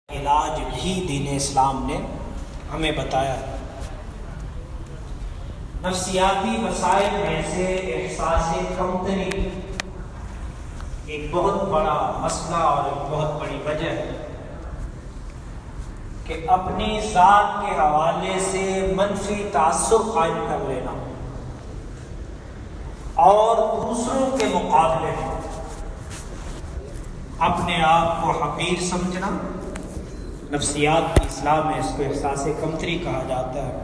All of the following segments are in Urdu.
علاج بھی دین اسلام نے ہمیں بتایا ہے۔ نفسیاتی مسائل میں سے احساس کمتری ایک بہت بڑا مسئلہ اور ایک بہت بڑی وجہ ہے کہ اپنی ذات کے حوالے سے منفی تعصب قائم کر لینا اور دوسروں کے مقابلے میں اپنے آپ کو حقیر سمجھنا، نفسیات کی اصلاح میں اس کو احساس کمتری کہا جاتا ہے۔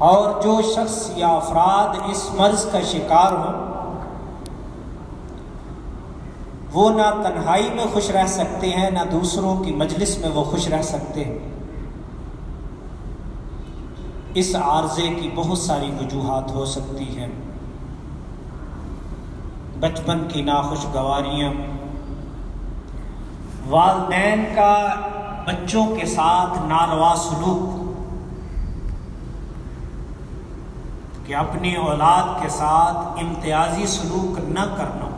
اور جو شخص یا افراد اس مرض کا شکار ہوں وہ نہ تنہائی میں خوش رہ سکتے ہیں، نہ دوسروں کی مجلس میں وہ خوش رہ سکتے ہیں۔ اس عارضے کی بہت ساری وجوہات ہو سکتی ہیں، بچپن کی ناخوشگواریاں، والدین کا بچوں کے ساتھ ناروا سلوک، کہ اپنی اولاد کے ساتھ امتیازی سلوک نہ کرنا،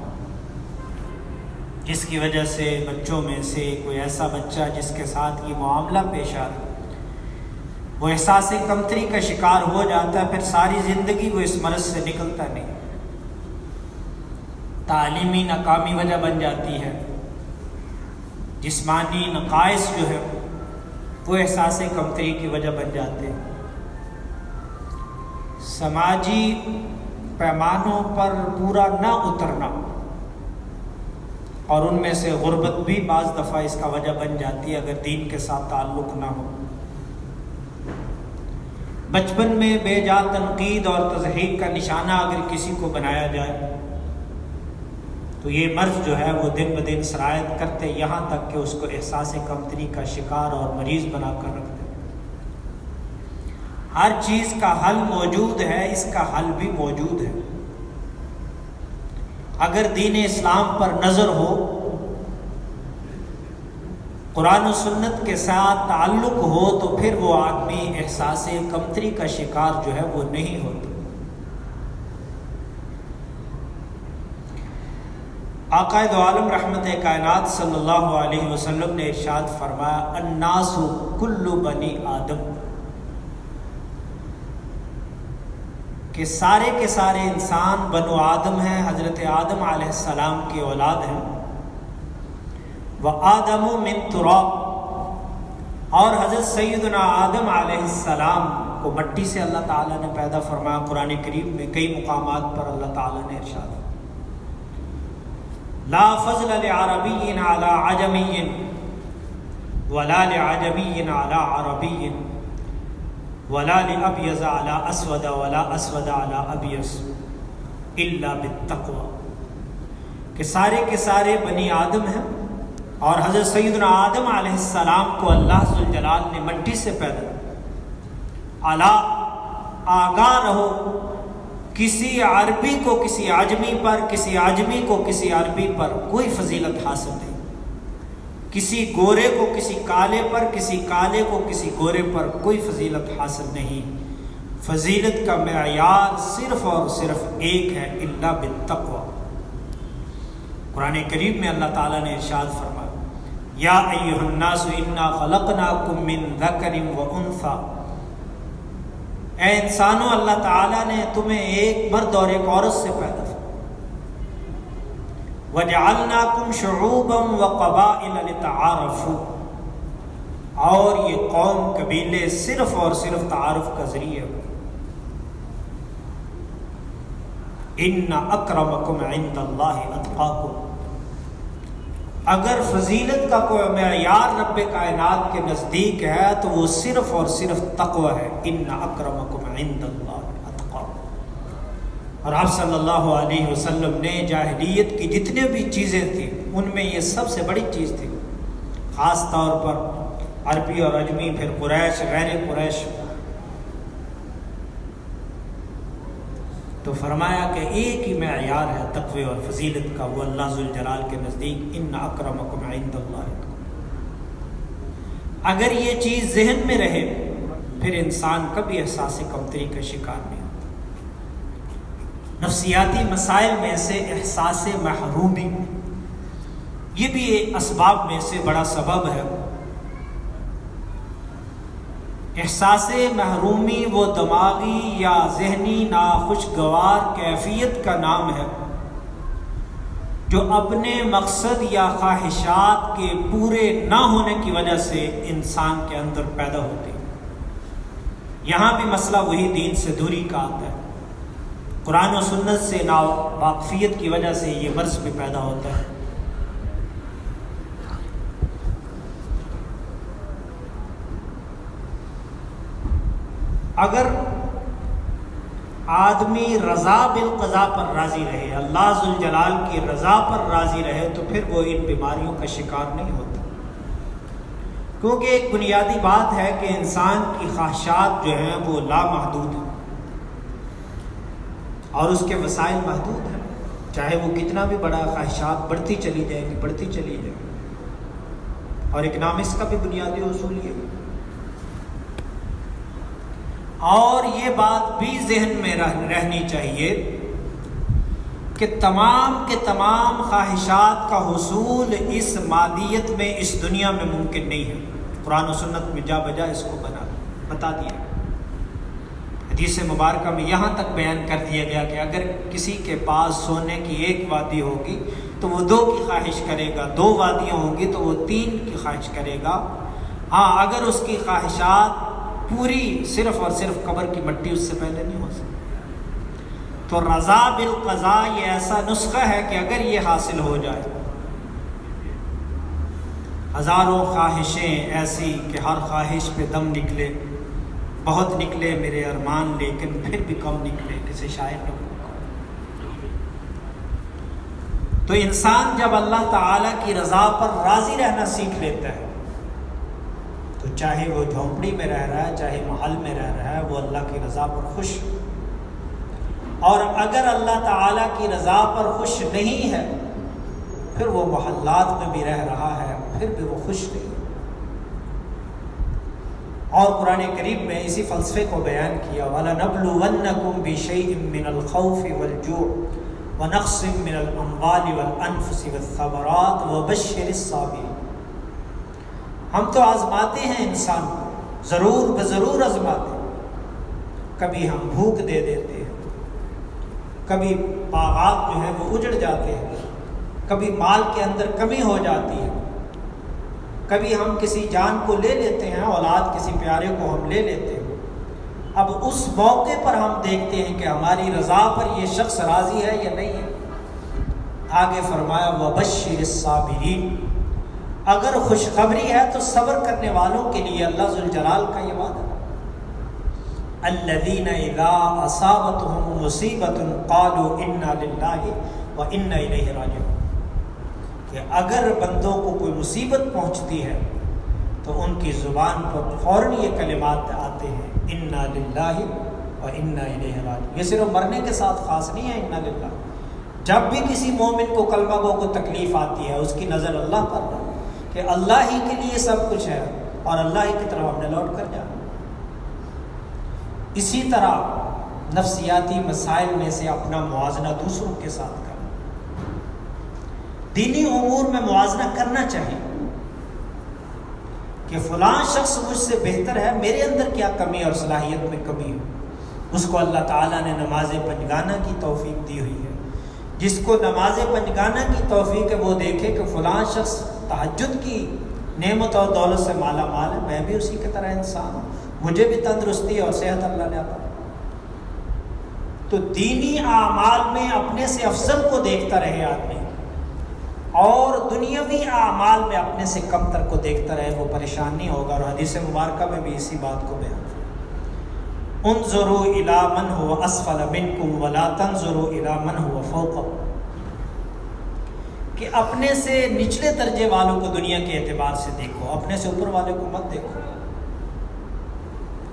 جس کی وجہ سے بچوں میں سے کوئی ایسا بچہ جس کے ساتھ یہ معاملہ پیش آ رہا وہ احساس کمتری کا شکار ہو جاتا ہے، پھر ساری زندگی وہ اس مرض سے نکلتا نہیں۔ تعلیمی ناکامی وجہ بن جاتی ہے، جسمانی نقائص جو ہے وہ احساس کمتری کی وجہ بن جاتے ہیں۔ سماجی پیمانوں پر پورا نہ اترنا اور ان میں سے غربت بھی بعض دفعہ اس کا وجہ بن جاتی ہے اگر دین کے ساتھ تعلق نہ ہو۔ بچپن میں بے جا تنقید اور تضحیک کا نشانہ اگر کسی کو بنایا جائے تو یہ مرض جو ہے وہ دن بدن سرایت کرتے یہاں تک کہ اس کو احساس کمتری کا شکار اور مریض بنا کر رکھ دے۔ ہر چیز کا حل موجود ہے، اس کا حل بھی موجود ہے۔ اگر دین اسلام پر نظر ہو، قرآن و سنت کے ساتھ تعلق ہو، تو پھر وہ آدمی احساس کمتری کا شکار جو ہے وہ نہیں ہوتا۔ آقا دو عالم رحمت کائنات صلی اللہ علیہ وسلم نے ارشاد فرمایا، الناس کل بنی آدم، کہ سارے کے سارے انسان بنو آدم ہیں، حضرت آدم علیہ السلام کی اولاد ہیں۔ وآدم من تراب، اور حضرت سیدنا آدم علیہ السلام کو مٹی سے اللہ تعالیٰ نے پیدا فرمایا۔ قرآن کریم میں کئی مقامات پر اللہ تعالیٰ نے ارشاد لا فضل لعربی علی عجمی ولا لعجمی علی عربی ولا لابیض علی اسود ولا اسود علی ابیض الا بالتقوی، کہ سارے کے سارے بنی آدم ہیں اور حضرت سیدنا آدم علیہ السلام کو اللہ ذوالجلال نے مٹی سے پیدا۔ اعلیٰ آگاہ رہو، کسی عربی کو کسی عجمی پر، کسی عجمی کو کسی عربی پر کوئی فضیلت حاصل نہیں، کسی گورے کو کسی کالے پر، کسی کالے کو کسی گورے پر کوئی فضیلت حاصل نہیں۔ فضیلت کا معیار صرف اور صرف ایک ہے، الا بالتقوی۔ قرآن کریم میں اللہ تعالیٰ نے ارشاد فرمایا، یا ایھا الناس انا خلقناکم من ذکر وانثی، اے انسانوں اللہ تعالیٰ نے تمہیں ایک مرد اور ایک عورت سے پیدا کیا۔ وَجَعَلْنَاكُمْ شُعُوبًا وَقَبَائِلَ لِتَعَارَفُوا، اور یہ قوم قبیلے صرف اور صرف تعارف کا ذریعہ۔ إِنَّ أَكْرَمَكُمْ عِنْدَ اللَّهِ أَتْقَاكُمْ، اگر فضیلت کا کوئی معیار رب کائنات کے نزدیک ہے تو وہ صرف اور صرف تقوی ہے۔ ان اکرمکم عند اللہ اتقاکم۔ اور آپ صلی اللہ علیہ وسلم نے جاہلیت کی جتنے بھی چیزیں تھیں ان میں یہ سب سے بڑی چیز تھی، خاص طور پر عربی اور عجمی، پھر قریش، غیر قریش، تو فرمایا کہ ایک ہی معیار ہے تقوی اور فضیلت کا، وہ اللہ ذوالجلال کے نزدیک ان اکرمکم عند اللہ۔ اگر یہ چیز ذہن میں رہے پھر انسان کبھی احساس کمتری کا شکار نہیں ہوتا۔ نفسیاتی مسائل میں سے احساس محرومی، یہ بھی ایک اسباب میں سے بڑا سبب ہے۔ احساس محرومی وہ دماغی یا ذہنی ناخوشگوار کیفیت کا نام ہے جو اپنے مقصد یا خواہشات کے پورے نہ ہونے کی وجہ سے انسان کے اندر پیدا ہوتی ہے۔ یہاں بھی مسئلہ وہی دین سے دوری کا آتا ہے۔ قرآن و سنت سے ناواقفیت کی وجہ سے یہ مرض بھی پیدا ہوتا ہے۔ اگر آدمی رضا بالقضاء پر راضی رہے، اللہ ذوالجلال کی رضا پر راضی رہے، تو پھر وہ ان بیماریوں کا شکار نہیں ہوتا، کیونکہ ایک بنیادی بات ہے کہ انسان کی خواہشات جو ہیں وہ لامحدود ہیں اور اس کے وسائل محدود ہیں، چاہے وہ کتنا بھی بڑا خواہشات بڑھتی چلی جائے گی، بڑھتی چلی جائے گی۔ اور اکنامکس کا بھی بنیادی اصول یہ ہے۔ اور یہ بات بھی ذہن میں رہنی چاہیے کہ تمام کے تمام خواہشات کا حصول اس مادیت میں، اس دنیا میں ممکن نہیں ہے۔ قرآن و سنت میں جا بجا اس کو بتا دیا۔ حدیث مبارکہ میں یہاں تک بیان کر دیا گیا کہ اگر کسی کے پاس سونے کی ایک وادی ہوگی تو وہ 2 کی خواہش کرے گا، 2 وادیاں ہوں گی تو وہ 3 کی خواہش کرے گا۔ ہاں، اگر اس کی خواہشات پوری صرف اور صرف قبر کی مٹی اس سے پہلے نہیں ہو سکتی، تو رضا بالقضاء یہ ایسا نسخہ ہے کہ اگر یہ حاصل ہو جائے، ہزاروں خواہشیں ایسی کہ ہر خواہش پہ دم نکلے، بہت نکلے میرے ارمان لیکن پھر بھی کم نکلے، کسی شاعر نے۔ تو انسان جب اللہ تعالیٰ کی رضا پر راضی رہنا سیکھ لیتا ہے تو چاہے وہ جھونپڑی میں رہ رہا ہے، چاہے محل میں رہ رہا ہے، وہ اللہ کی رضا پر خوش۔ اور اگر اللہ تعالیٰ کی رضا پر خوش نہیں ہے پھر وہ محلات میں بھی رہ رہا ہے، پھر بھی وہ خوش نہیں۔ اور قرآن کریم میں اسی فلسفے کو بیان کیا، وَلَنَبْلُوَنَّكُمْ بِشَيْءٍ مِّنَ الْخَوْفِ وَالْجُوعِ وَنَقْصٍ مِّنَ الْأَمْوَالِ وَالْأَنفُسِ وَالثَّمَرَاتِ وَبَشِّرِ الصَّابِرِينَ۔ ہم تو آزماتے ہیں انسان کو، ضرور بضرور آزماتے ہیں۔ کبھی ہم بھوک دے دیتے ہیں، کبھی باغات جو ہیں وہ اجڑ جاتے ہیں، کبھی مال کے اندر کمی ہو جاتی ہے، کبھی ہم کسی جان کو لے لیتے ہیں، اولاد کسی پیارے کو ہم لے لیتے ہیں۔ اب اس موقع پر ہم دیکھتے ہیں کہ ہماری رضا پر یہ شخص راضی ہے یا نہیں ہے۔ آگے فرمایا وَبَشِّرِ الصَّابِرِينَ، اگر خوشخبری ہے تو صبر کرنے والوں کے لیے اللہ ذوالجلال کا یہ وعدہ، الَّذِينَ إِذَا أَصَابَتْهُمْ مُصِيبَةٌ قَالُوا إِنَّا لِلَّهِ وَإِنَّا إِلَيْهِ رَاجِعُونَ، کہ اگر بندوں کو کوئی مصیبت پہنچتی ہے تو ان کی زبان پر فوراً یہ کلمات آتے ہیں، اِنَّا لِلَّهِ وَإِنَّا إِلَيْهِ رَاجِعُونَ۔ یہ صرف مرنے کے ساتھ خاص نہیں ہے، اِنَّا لِلَّهِ، جب بھی کسی مومن کو کلمہ گو کو تکلیف آتی ہے اس کی نظر اللہ پر ہے کہ اللہ ہی کے لیے سب کچھ ہے اور اللہ ہی کی طرف ہم نے لوٹ کر جانا۔ اسی طرح نفسیاتی مسائل میں سے اپنا موازنہ دوسروں کے ساتھ کرنا، دینی امور میں موازنہ کرنا چاہیے کہ فلاں شخص مجھ سے بہتر ہے، میرے اندر کیا کمی اور صلاحیت میں کمی ہے۔ اس کو اللہ تعالیٰ نے نماز پنجگانہ کی توفیق دی ہوئی ہے، جس کو نماز پنجگانہ کی توفیق ہے وہ دیکھے کہ فلاں شخص تہجد کی نعمت اور دولت سے مالا مال ہے، میں بھی اسی کی طرح انسان ہوں، مجھے بھی تندرستی اور صحت اللہ نے عطا۔ تو دینی اعمال میں اپنے سے افضل کو دیکھتا رہے آدمی، اور دنیاوی اعمال میں اپنے سے کمتر کو دیکھتا رہے، وہ پریشان نہیں ہوگا۔ اور حدیث مبارکہ میں بھی اسی بات کو بیان ہے، انظروا الی من هو اسفل منکم ولا تنظروا الی من هو فوقکم، کہ اپنے سے نچلے درجے والوں کو دنیا کے اعتبار سے دیکھو، اپنے سے اوپر والے کو مت دیکھو۔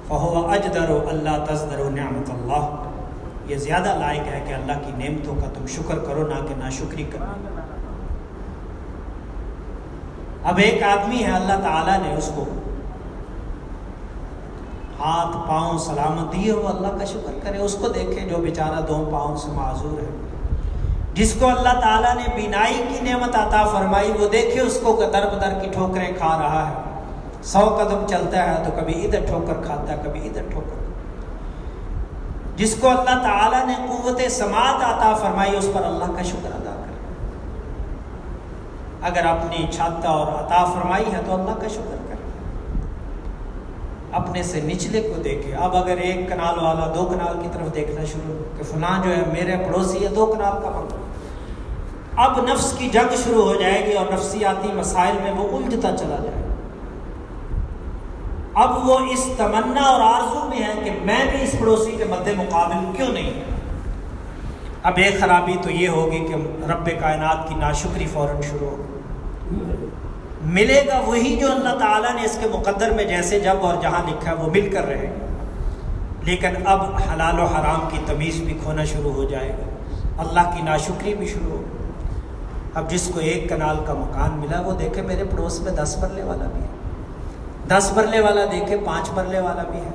فَهُوَ أَجْدَرُ أَلَّا تَزْدَرُوا نِعْمَةَ اللَّهِ، یہ زیادہ لائق ہے کہ اللہ کی نعمتوں کا تم شکر کرو، نہ کہ ناشکری کرو۔ اب ایک آدمی ہے، اللہ تعالیٰ نے اس کو ہاتھ پاؤں سلامت دیے، وہ اللہ کا شکر کرے، اس کو دیکھے جو بیچارہ 2 پاؤں سے معذور ہے، جس کو اللہ تعالیٰ نے بینائی کی نعمت عطا فرمائی، وہ دیکھے اس کو در بدر کی ٹھوکریں کھا رہا ہے، 100 قدم چلتا ہے تو کبھی ادھر ٹھوکر کھاتا ہے، کبھی ادھر ٹھوکر۔ جس کو اللہ تعالیٰ نے قوت سماعت عطا فرمائی، اس پر اللہ کا شکر ادا کرے۔ اگر اپنی چھت اور عطا فرمائی ہے تو اللہ کا شکر کرے، اپنے سے نچلے کو دیکھے۔ اب اگر 1 کنال والا 2 کنال کی طرف دیکھنا شروع کہ فلاں جو ہے میرے پڑوسی ہے 2 کنال کا بن، اب نفس کی جنگ شروع ہو جائے گی اور نفسیاتی مسائل میں وہ الجھتا چلا جائے گا۔ اب وہ اس تمنا اور آرزو میں ہے کہ میں بھی اس پڑوسی کے مد مقابل کیوں نہیں۔ اب ایک خرابی تو یہ ہوگی کہ رب کائنات کی ناشکری فوراً شروع ہوگی۔ ملے گا وہی جو اللہ تعالیٰ نے اس کے مقدر میں جیسے جب اور جہاں لکھا ہے وہ مل کر رہے گا، لیکن اب حلال و حرام کی تمیز بھی کھونا شروع ہو جائے گا، اللہ کی ناشکری بھی شروع ہوگی۔ اب جس کو 1 کنال کا مکان ملا وہ دیکھے میرے پڑوس میں 10 مرلے والا بھی ہے، 10 مرلے والا دیکھے 5 مرلے والا بھی ہے،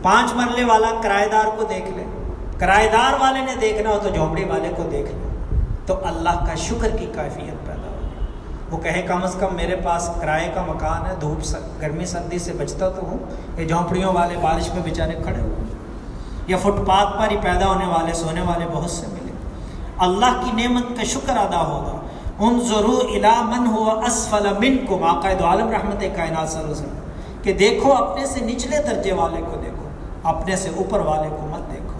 5 مرلے والا کرایہ دار کو دیکھ لے، کرایہ دار والے نے دیکھنا ہو تو جھونپڑی والے کو دیکھ لے، تو اللہ کا شکر کی کیفیت پیدا ہوگی۔ وہ کہے کم از کم میرے پاس کرائے کا مکان ہے، دھوپ گرمی سردی سے بچتا تو ہوں، یہ جھونپڑیوں والے بارش میں بیچارے کھڑے ہوئے، یا فٹ پاتھ پر ہی پیدا ہونے والے سونے والے بہت سے ملے۔ اللہ کی نعمت کا شکر ادا ہوگا۔ انظروا الی من هو اسفل منکم، آقا دو عالم رحمت کائنات صلی اللہ علیہ وسلم کہ دیکھو اپنے سے نچلے درجے والے کو دیکھو، اپنے سے اوپر والے کو مت دیکھو۔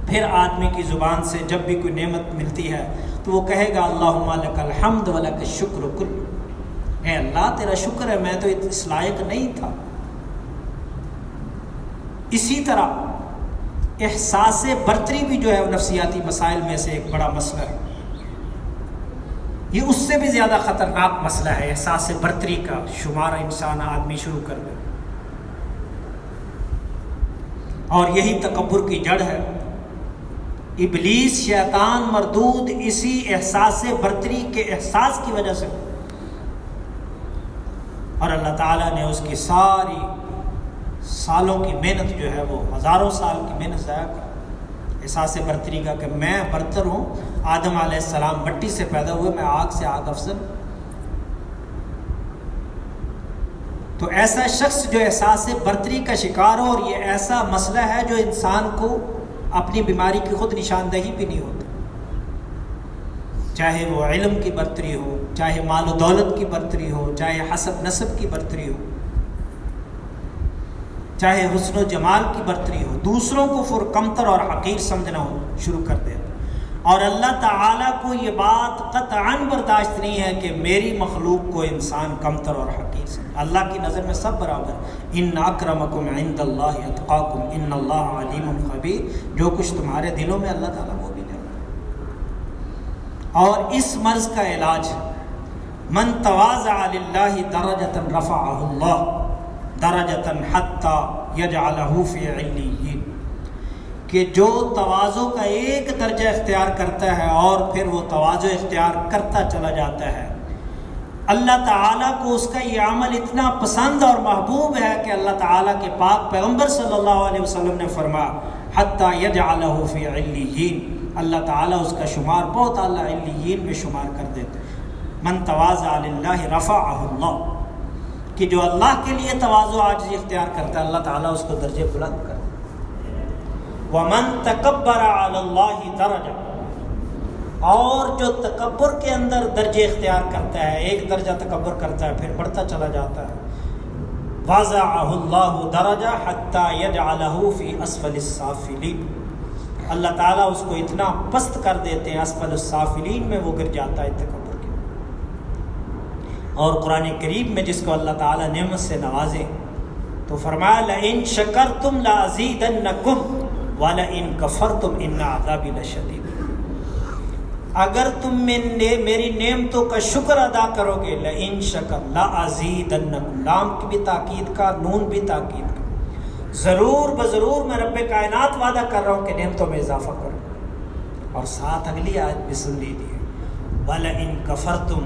پھر آدمی کی زبان سے جب بھی کوئی نعمت ملتی ہے تو وہ کہے گا اللہم لک الحمد ولک الشکر کل، اے اللہ تیرا شکر ہے، میں تو اس لائق نہیں تھا۔ اسی طرح احساس برتری بھی جو ہے نفسیاتی مسائل میں سے ایک بڑا مسئلہ ہے، یہ اس سے بھی زیادہ خطرناک مسئلہ ہے۔ احساس برتری کا شمار انسان آدمی شروع کر دے، اور یہی تکبر کی جڑ ہے۔ ابلیس شیطان مردود اسی احساس برتری کے احساس کی وجہ سے، اور اللہ تعالیٰ نے اس کی ساری سالوں کی محنت جو ہے وہ ہزاروں سال کی محنت ضائع کر احساس برتری کا کہ میں برتر ہوں، آدم علیہ السلام مٹی سے پیدا ہوئے، میں آگ سے آگ افضل۔ تو ایسا شخص جو احساس برتری کا شکار ہو، اور یہ ایسا مسئلہ ہے جو انسان کو اپنی بیماری کی خود نشاندہی بھی نہیں ہوتی، چاہے وہ علم کی برتری ہو، چاہے مال و دولت کی برتری ہو، چاہے حسب نسب کی برتری ہو، چاہے حسن و جمال کی برتری ہو، دوسروں کو کمتر اور حقیر سمجھنا ہو شروع کر دے۔ اور اللہ تعالیٰ کو یہ بات قطعاً برداشت نہیں ہے کہ میری مخلوق کو انسان کمتر اور حقیر سمجھے۔ اللہ کی نظر میں سب برابر۔ ان اکرمکم عند اللہ اتقاکم ان اللہ علیم خبیر، جو کچھ تمہارے دلوں میں اللہ تعالیٰ وہ بھی جانتا ہے۔ اور اس مرض کا علاج من تواضع للہ درجۃ رفعہ اللہ درجۃ حتی یجعلہ فی علیین، کہ جو تواضع کا ایک درجہ اختیار کرتا ہے اور پھر وہ تواضع اختیار کرتا چلا جاتا ہے، اللہ تعالیٰ کو اس کا یہ عمل اتنا پسند اور محبوب ہے کہ اللہ تعالیٰ کے پاک پیغمبر صلی اللہ علیہ وسلم نے فرمایا حتی یجعلہ فی علیین، اللہ تعالیٰ اس کا شمار بہت اعلیٰ علیین میں شمار کر دیتے۔ من تواضع للہ رفعہ اللہ، کہ جو اللہ کے لیے تواضع عاجزی اختیار کرتا ہے اللہ تعالیٰ اس کو درجے بلند کرتا ہے۔ وَمَن تَكَبَّرَ عَلَى اللَّهِ دَرَجَةً، اور جو تکبر کے اندر درجے اختیار کرتا ہے، ایک درجہ تکبر کرتا ہے پھر بڑھتا چلا جاتا ہے، وَضَعَهُ اللَّهُ دَرَجَةً حَتَّى يَجْعَلَهُ فِي أَسْفَلِ السَّافِلِينَ، اللہ تعالیٰ اس کو اتنا پست کر دیتے ہیں، اسفل السافلین میں وہ گر جاتا ہے تکبر کے۔ اور قرآن کریم میں جس کو اللہ تعالیٰ نعمت سے نوازے تو فرمایا لَإِن شَكَرْتُمْ لَأَزِيدَنَّكُمْ وَلَئِن كَفَرْتُمْ إِنَّ عَذَابِي لَشَدِيدٌ، اگر تم میری نعمتوں کا شکر ادا کرو گے، لَإِن شَكَرْ لَأَزِيدَنَّكُمْ، لام کی بھی تاکید کا، نون بھی تاکید کا، ضرور بضرور میں رب کائنات وعدہ کر رہا ہوں کہ نعمتوں میں اضافہ کروں۔ اور ساتھ اگلی آیت بھی سن لیجیے، وَلَئِن كَفَرْتُمْ،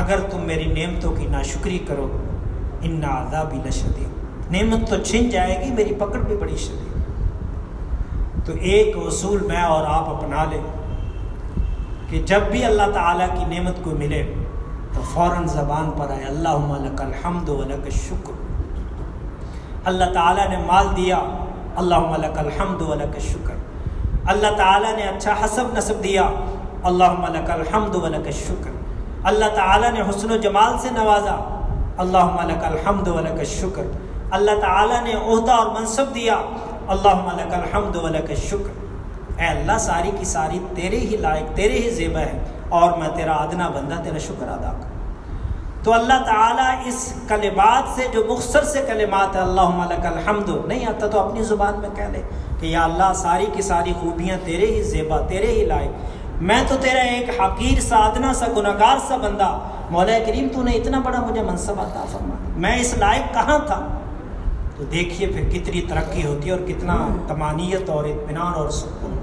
اگر تم میری نعمتوں کی ناشکری کرو، إِنَّ عَذَابِي لَشَدِيدٌ، نعمت تو چھن جائے گی، میری پکڑ بھی بڑی شدید۔ تو ایک اصول میں اور آپ اپنا لیں، کہ جب بھی اللہ تعالیٰ کی نعمت کو ملے تو فوراً زبان پر آئے اللہم لک الحمد و لک الشکر. اللہ تعالیٰ نے مال دیا، اللہم لک الحمد و لک الشکر. اللہ تعالیٰ نے اچھا حسب نسب دیا، اللہم لک الحمد و لک الشکر. اللہ تعالیٰ نے حسن و جمال سے نوازا، اللہم لک الحمد و لک الشکر. اللہ تعالیٰ نے عہدہ اور منصب دیا، اللہم لک الحمد و لک الشکر. اے اللہ ساری کی ساری تیرے ہی لائق، تیرے ہی زیبا ہے، اور میں تیرا ادنا بندہ تیرا شکر ادا کروں. تو اللہ تعالیٰ اس کلمات سے، جو مختصر سے کلمات ہیں اللہم لک الحمد، نہیں آتا تو اپنی زبان میں کہہ لے کہ یا اللہ ساری کی ساری خوبیاں تیرے ہی زیبا، تیرے ہی لائق، میں تو تیرا ایک حقیر سا، ادنا سا، گناہگار سا بندہ. مولا کریم تو نے اتنا بڑا مجھے منصب عطا فرمایا، میں اس لائق کہاں تھا؟ تو دیکھیے پھر کتنی ترقی ہوتی ہے اور کتنا طمانینت اور اطمینان اور سکون،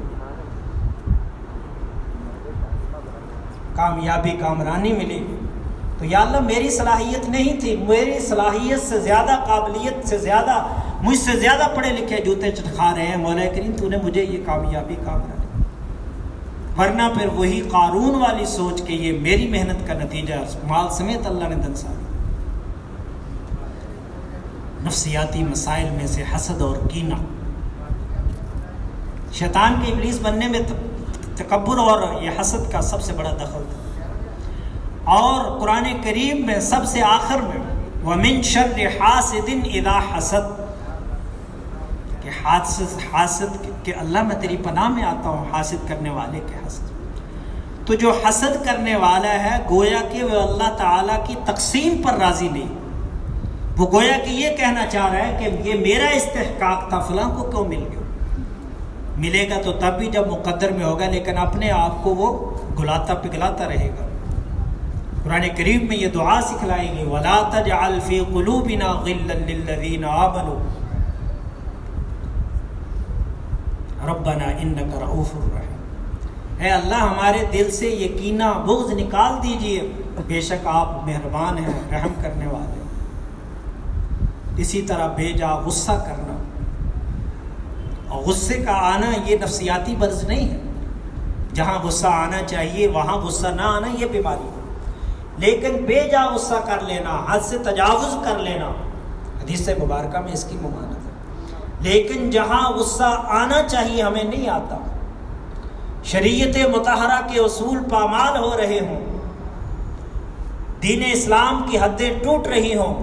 کامیابی، کامرانی ملی. تو یا اللہ میری صلاحیت نہیں تھی، میری صلاحیت سے زیادہ، قابلیت سے زیادہ، مجھ سے زیادہ پڑھے لکھے جوتے چٹکھا رہے ہیں، مولا کریم تو نے مجھے یہ کامیابی، کامرانی، ورنہ پھر وہی قارون والی سوچ کے یہ میری محنت کا نتیجہ مال سمیت اللہ نے دنسا. نفسیاتی مسائل میں سے حسد اور کینہ، شیطان کے ابلیس بننے میں تکبر اور یہ حسد کا سب سے بڑا دخل تھا. اور قرآن کریم میں سب سے آخر میں وَمِن شَرِّ حَاسِدٍ إِذَا حَسَدَ، کہ حاسد کہ اللہ میں تیری پناہ میں آتا ہوں حاسد کرنے والے کے حسد. تو جو حسد کرنے والا ہے گویا کہ وہ اللہ تعالیٰ کی تقسیم پر راضی نہیں، وہ گویا کہ یہ کہنا چاہ رہا ہے کہ یہ میرا استحقاق تھا، فلاں کو کیوں مل گیا؟ ملے گا تو تب بھی جب مقدر میں ہوگا، لیکن اپنے آپ کو وہ گلاتا پگلاتا رہے گا. قرآن کریم میں یہ دعا سکھلائی گئی وَلَا تَجْعَلْ فِي قُلُوبِنَا غِلًّا لِلَّذِينَ آمَنُوا رَبَّنَا إِنَّكَ رَءُوفٌ رَحِيمٌ. اے اللہ ہمارے دل سے یہ کینہ، بغض نکال دیجئے، بے شک آپ مہربان ہیں، رحم کرنے والے. اسی طرح بے جا غصہ کرنا، اور غصے کا آنا یہ نفسیاتی مرض نہیں ہے. جہاں غصہ آنا چاہیے وہاں غصہ نہ آنا یہ بیماری ہے، لیکن بے جا غصہ کر لینا، حد سے تجاوز کر لینا، حدیث مبارکہ میں اس کی ممانعت ہے. لیکن جہاں غصہ آنا چاہیے ہمیں نہیں آتا، شریعت مطہرہ کے اصول پامال ہو رہے ہوں، دین اسلام کی حدیں ٹوٹ رہی ہوں،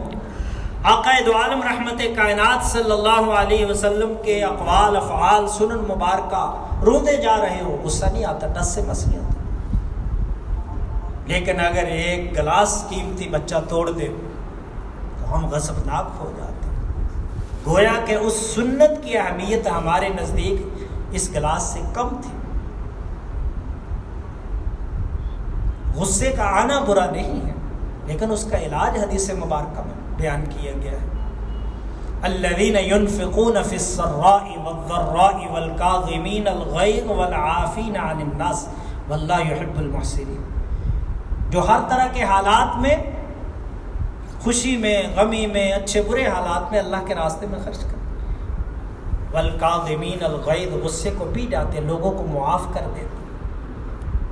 آقا دو عالم رحمت کائنات صلی اللہ علیہ وسلم کے اقوال، افعال، سنن مبارکہ روندے جا رہے ہو، غصہ نہیں آتا، ٹس سے مس نہیں آتا. لیکن اگر ایک گلاس قیمتی بچہ توڑ دے تو ہم غضبناک ہو جاتے ہیں، گویا کہ اس سنت کی اہمیت ہمارے نزدیک اس گلاس سے کم تھی. غصے کا آنا برا نہیں ہے، لیکن اس کا علاج حدیث مبارکہ میں بیان کیا گیا ہے. الذین ينفقون فی السراء والضراء والکاظمین الغیظ والعافین عن الناس واللہ یحب المحسنین. جو ہر طرح کے حالات میں، خوشی میں، غمی میں، اچھے برے حالات میں اللہ کے راستے میں خرچ کرتے. والکاظمین الغیظ، غصے کو پی جاتے، لوگوں کو معاف کر دیتے.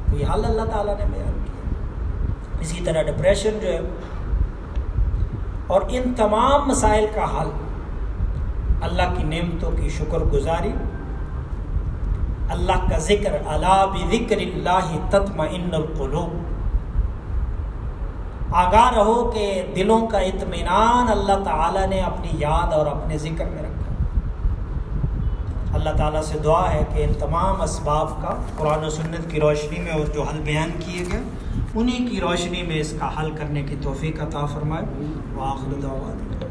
تو یہ حال اللہ تعالیٰ نے بیان کیا. اسی طرح ڈپریشن جو ہے، اور ان تمام مسائل کا حل اللہ کی نعمتوں کی شکر گزاری، اللہ کا ذکر، الا بذکر اللہ تطمئن القلوب. آگاہ رہو کہ دلوں کا اطمینان اللہ تعالیٰ نے اپنی یاد اور اپنے ذکر میں رکھا. اللہ تعالیٰ سے دعا ہے کہ ان تمام اسباب کا قرآن و سنت کی روشنی میں اور جو حل بیان کیے گئے انہی کی روشنی میں اس کا حل کرنے کی توفیق عطا فرمائے. وآخر دعوانا